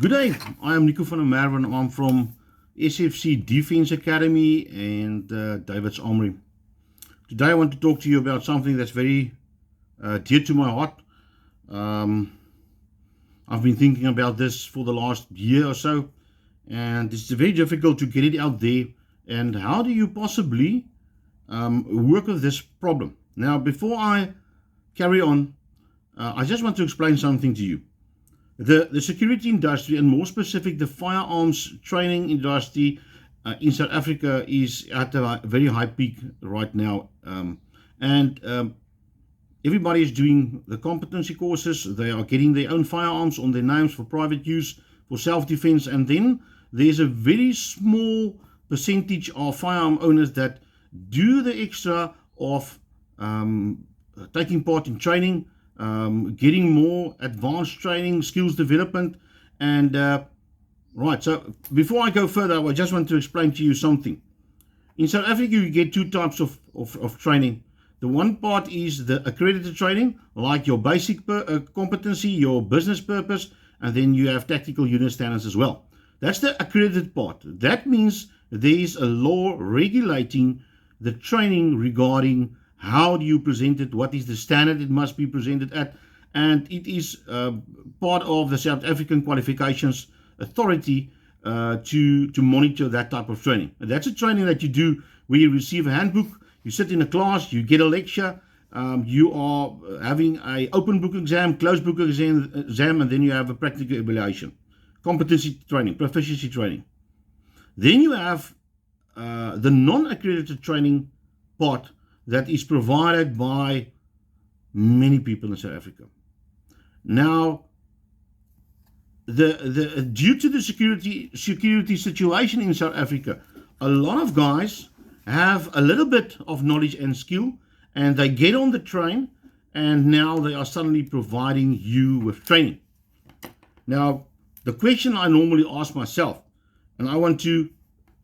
Good day, I am Nico van der Merwe. I'm from SFC Defense Academy and David's Armory. Today I want to talk to you about something that's very dear to my heart. I've been thinking about this for the last year or so, and it's very difficult to get it out there. And how do you possibly work with this problem? Now, before I carry on, I just want to explain something to you. The security industry, and more specific, the firearms training industry in South Africa is at a very high peak right now. Everybody is doing the competency courses. They are getting their own firearms on their names for private use, for self-defense. And then there's a very small percentage of firearm owners that do the extra of taking part in training, getting more advanced training, skills development. And right, so before I go further, I just want to explain to you something. In South Africa, you get two types of training. The one part is the accredited training, like your basic competency, your business purpose, and then you have tactical unit standards as well. That's the accredited part. That means there is a law regulating the training regarding how do you present it, what is the standard it must be presented at, and it is part of the South African Qualifications Authority to monitor that type of training. And that's a training that you do where you receive a handbook, you sit in a class, you get a lecture, you are having an open book exam, closed book exam, and then you have a practical evaluation. Competency training, proficiency training. Then you have the non-accredited training part that is provided by many people in South Africa. Now, due to the security situation in South Africa, a lot of guys have a little bit of knowledge and skill, and they get on the train, and now they are suddenly providing you with training. Now, the question I normally ask myself, and I want to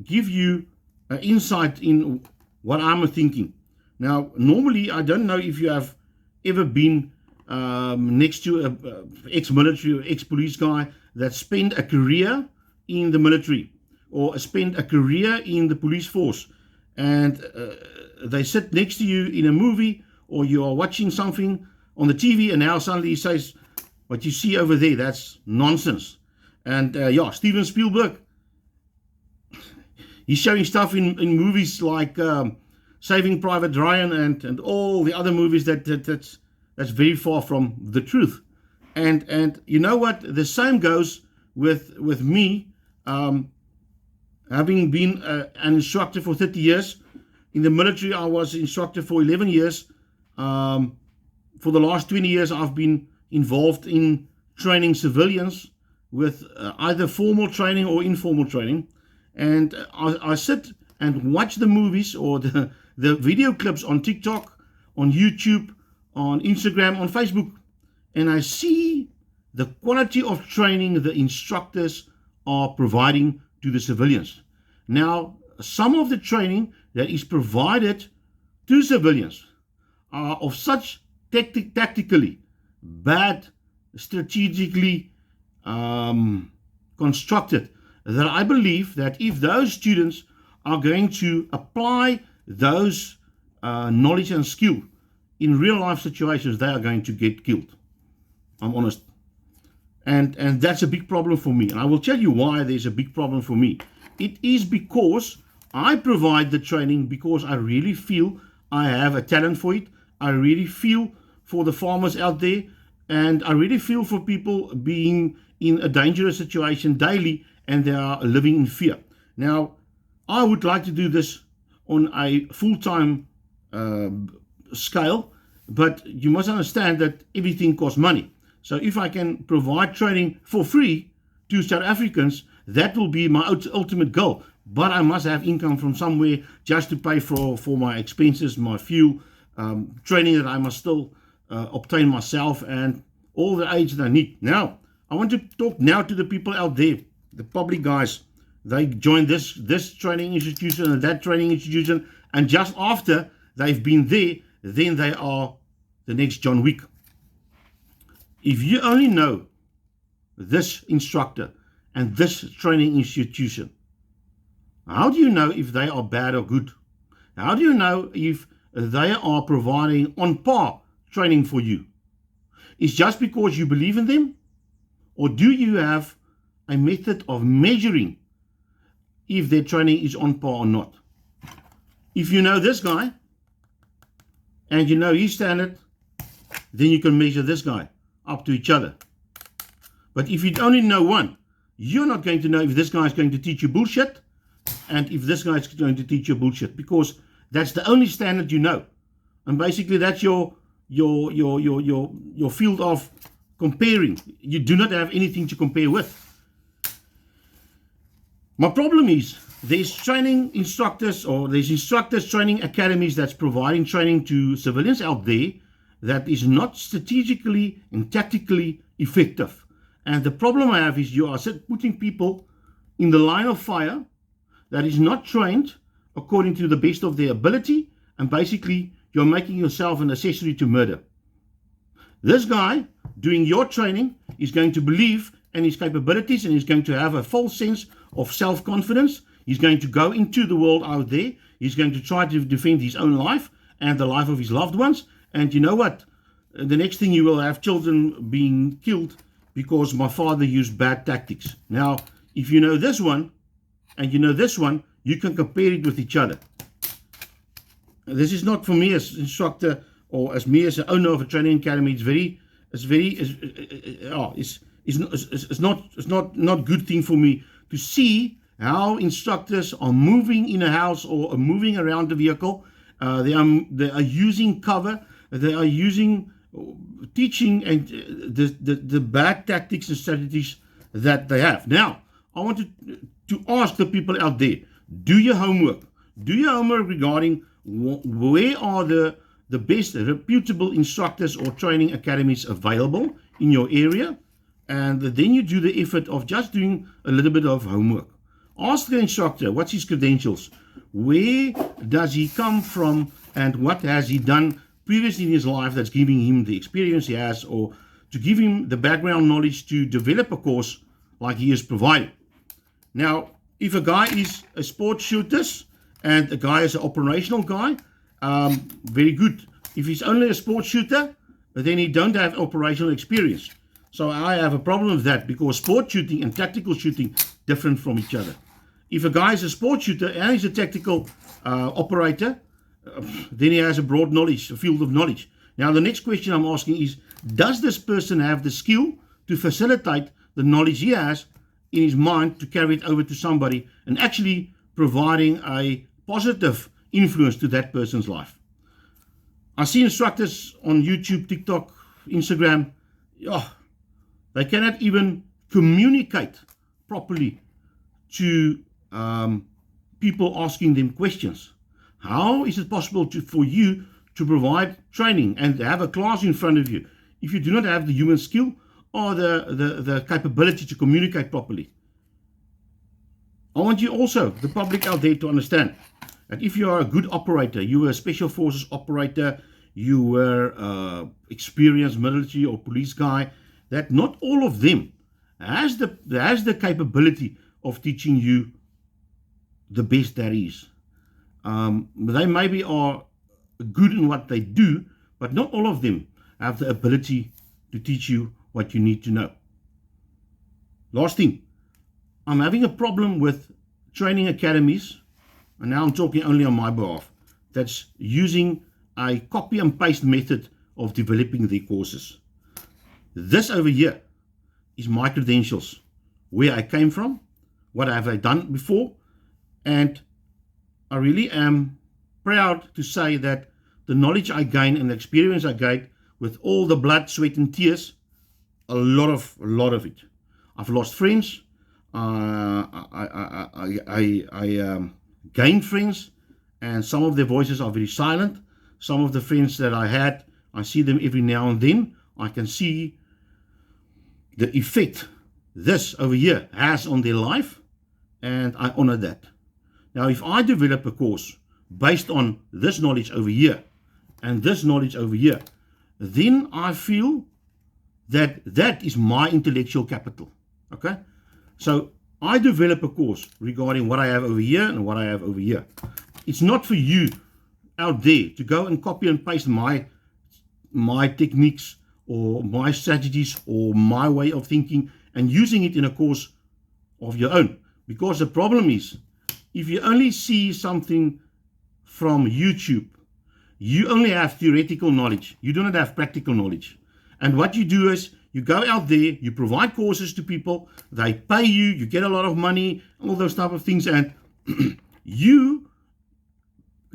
give you an insight in what I'm thinking. Now, normally, I don't know if you have ever been next to an ex-military or ex-police guy that spent a career in the military or spent a career in the police force, and they sit next to you in a movie, or you are watching something on the TV, and now suddenly he says, what you see over there, that's nonsense. And yeah, Steven Spielberg, he's showing stuff in movies like Saving Private Ryan and all the other movies that's very far from the truth. And you know what? The same goes with me, having been an instructor for 30 years. In the military, I was instructor for 11 years. For the last 20 years, I've been involved in training civilians with either formal training or informal training. And I sit and watch the movies or the video clips on TikTok, on YouTube, on Instagram, on Facebook, and I see the quality of training the instructors are providing to the civilians. Now, some of the training that is provided to civilians are of such tactically bad, strategically constructed, that I believe that if those students are going to apply those knowledge and skill in real life situations, they are going to get killed. I'm honest. And that's a big problem for me. And I will tell you why there's a big problem for me. It is because I provide the training because I really feel I have a talent for it. I really feel for the farmers out there, and I really feel for people being in a dangerous situation daily and they are living in fear. Now, I would like to do this on a full-time scale, but you must understand that everything costs money. So if I can provide training for free to South Africans, that will be my ultimate goal. But I must have income from somewhere just to pay for my expenses, my fuel, training that I must still obtain myself, and all the aids that I need. Now, I want to talk now to the people out there, the public guys. They join this training institution and that training institution, and just after they've been there, then they are the next John Wick. If you only know this instructor, and this training institution. How do you know if they are bad or good? How do you know if they are providing on par training for you? Is just because you believe in them? Or do you have a method of measuring if their training is on par or not? If you know this guy and you know his standard, then you can measure this guy up to each other. But if you only know one, you're not going to know if this guy is going to teach you bullshit and if this guy is going to teach you bullshit, because that's the only standard you know. And basically that's your field of comparing. You do not have anything to compare with. My problem is there's training instructors, or there's instructors training academies that's providing training to civilians out there that is not strategically and tactically effective. And the problem I have is you are putting people in the line of fire that is not trained according to the best of their ability, and basically you're making yourself an accessory to murder. This guy doing your training is going to believe in his capabilities, and he's going to have a false sense of self-confidence. He's going to go into the world out there. He's going to try to defend his own life and the life of his loved ones. And you know what? The next thing you will have children being killed because my father used bad tactics. Now, if you know this one and you know this one, you can compare it with each other. This is not for me as instructor or as me as an owner of a training academy. It's not good thing for me to see how instructors are moving in a house or are moving around the vehicle. They are using cover. They are using teaching and the bad tactics and strategies that they have. Now, I want to ask the people out there, do your homework. Do your homework regarding where are the best reputable instructors or training academies available in your area, and then you do the effort of just doing a little bit of homework. Ask the instructor, what's his credentials? Where does he come from, and what has he done previously in his life that's giving him the experience he has, or to give him the background knowledge to develop a course like he is providing. Now, if a guy is a sports shooter and a guy is an operational guy, very good. If he's only a sports shooter, then he don't have operational experience. So I have a problem with that, because sport shooting and tactical shooting different from each other. If a guy is a sports shooter and he's a tactical operator, then he has a broad knowledge, a field of knowledge. Now the next question I'm asking is, does this person have the skill to facilitate the knowledge he has in his mind to carry it over to somebody and actually providing a positive influence to that person's life? I see instructors on YouTube, TikTok, Instagram, they cannot even communicate properly to people asking them questions. How is it possible for you to provide training and have a class in front of you if you do not have the human skill or the capability to communicate properly? I want you also, the public out there, to understand that if you are a good operator, you were a special forces operator, you were experienced military or police guy, that not all of them has the capability of teaching you the best there is. They maybe are good in what they do, but not all of them have the ability to teach you what you need to know. Last thing, I'm having a problem with training academies, and now I'm talking only on my behalf, that's using a copy and paste method of developing their courses. This over here is my credentials, where I came from, what have I done before, and I really am proud to say that the knowledge I gain and the experience I gained with all the blood, sweat and tears, a lot of it. I've lost friends, I gained friends, and some of their voices are very silent. Some of the friends that I had, I see them every now and then. I can see the effect this over here has on their life, and I honor that. Now, if I develop a course based on this knowledge over here and this knowledge over here, then I feel that that is my intellectual capital. Okay? So I develop a course regarding what I have over here and what I have over here. It's not for you out there to go and copy and paste my techniques or my strategies or my way of thinking and using it in a course of your own. Because the problem is, if you only see something from YouTube, you only have theoretical knowledge. You do not have practical knowledge. And what you do is you go out there, you provide courses to people, they pay you, you get a lot of money, all those type of things, and you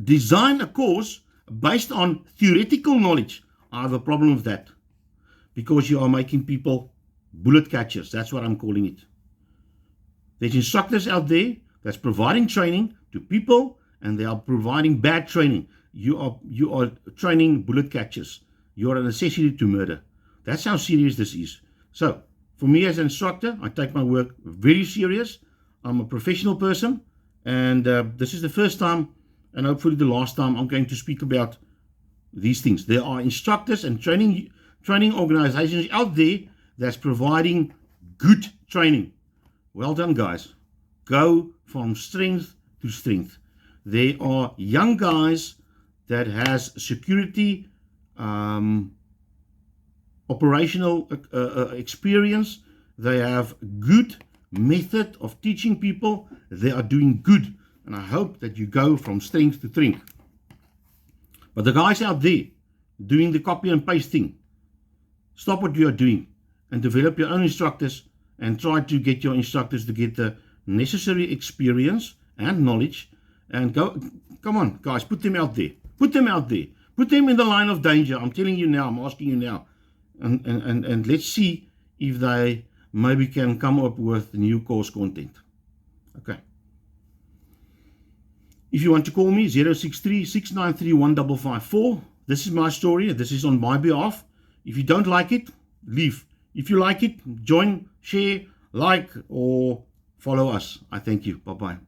design a course based on theoretical knowledge. I have a problem with that because you are making people bullet catchers. That's what I'm calling it. There's instructors out there that's providing training to people, and they are providing bad training. You are training bullet catchers. You are a necessity to murder. That's how serious this is. So, for me as an instructor, I take my work very serious. I'm a professional person, and this is the first time, and hopefully the last time, I'm going to speak about these things. There are instructors and training organizations out there that's providing good training. Well done, guys. Go from strength to strength. There are young guys that has security operational experience. They have good method of teaching people. They are doing good, and I hope that you go from strength to strength. But the guys out there doing the copy and paste thing, stop what you are doing and develop your own instructors and try to get your instructors to get the necessary experience and knowledge, and go. Come on, guys, put them out there. Put them out there. Put them in the line of danger. I'm telling you now. I'm asking you now. And let's see if they maybe can come up with new course content. Okay. If you want to call me, 063-693-1554. This is my story. This is on my behalf. If you don't like it, leave. If you like it, join, share, like, or follow us. I thank you. Bye-bye.